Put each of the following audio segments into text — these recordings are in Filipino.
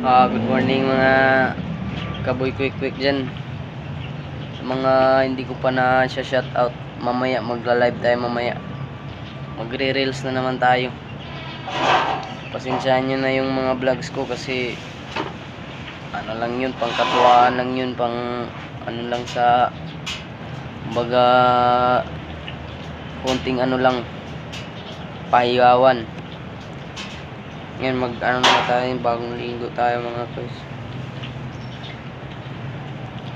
Good morning mga kaboy quick dyan. Sa mga hindi ko pa na shout out, mamaya magla-live tayo mamaya. Magre-reels na naman tayo. Pasensyahan nyo na yung mga vlogs ko kasi ano lang yun, pang katuwaan lang yun, pang ano lang sa baga konting ano lang, pahiyawan. Ngayon mag ano na tayo, bagong linggo tayo mga guys.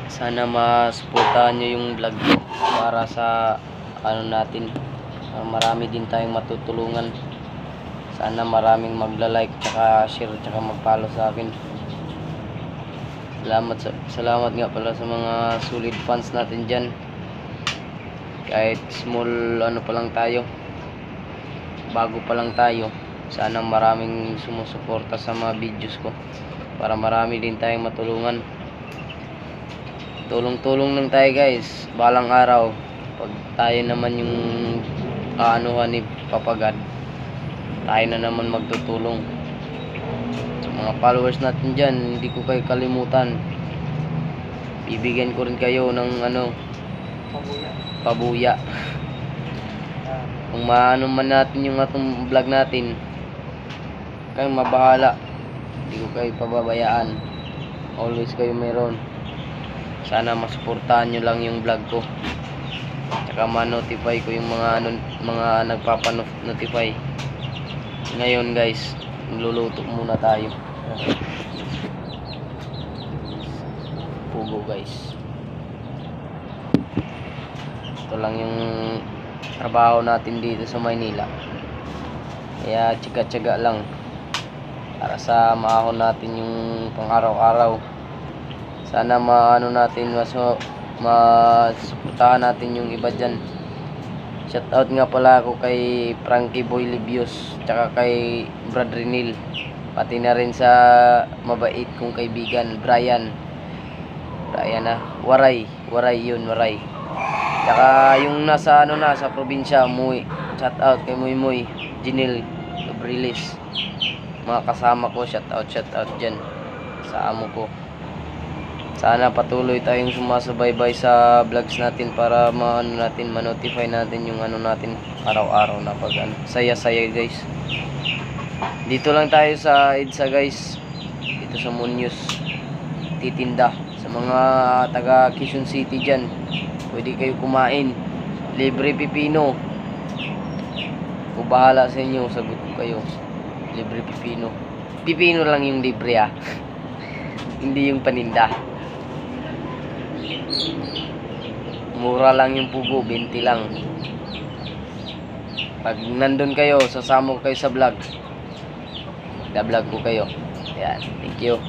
Sana masuportahan nyo yung vlog ko para sa ano natin, marami din tayong matutulungan. Sana maraming magla-like tsaka share tsaka mag-follow sa akin. Salamat nga pala sa mga solid fans natin dyan. Kahit small ano pa lang tayo, bago pa lang tayo, sana maraming sumusuporta sa mga videos ko para marami din tayong matulungan. Tulong-tulong lang tayo guys. Balang araw pag tayo naman yung aanuhan ni Papagad, tayo na naman magtutulong. Sa mga followers natin dyan, hindi ko kayo kalimutan, bibigyan ko rin kayo ng ano, pabuya. Kung maano man natin yung atong vlog natin, kayong mabahala, hindi ko kayo pababayaan, always kayo meron. Sana masuportahan nyo lang yung vlog ko, tsaka ma-notify ko yung mga nagpapa-notify. Ngayon guys, magluluto muna tayo. Pugo guys, ito lang yung trabaho natin dito sa Maynila, kaya tsaga-tsaga lang para sa maahon natin yung pang araw-araw. Sana maano natin, masuportahan natin yung iba dyan. Shoutout nga pala ako kay Frankie Boy Libios tsaka kay Brad Renil, pati na rin sa mabait kong kaibigan Brian Waray tsaka yung nasa sa probinsya, Muy. Shoutout kay Muy Jinil Gabrielis, mga kasama ko, shoutout dyan sa amo ko. Sana patuloy tayong sumasabay-bay sa vlogs natin para ma-notify natin yung ano natin araw-araw na pag saya-saya guys. Dito lang tayo sa EDSA guys, dito sa Muñoz, titinda. Sa mga taga Quezon City dyan, pwede kayo kumain, libre pipino. Kung bahala sa inyo, sagot ko kayo, libre pipino lang yung libre hindi yung paninda. Mura lang yung pugo, 20 lang. Pag nandun kayo, sasama ko kayo sa vlog, da-vlog ko kayo. Ayan, thank you.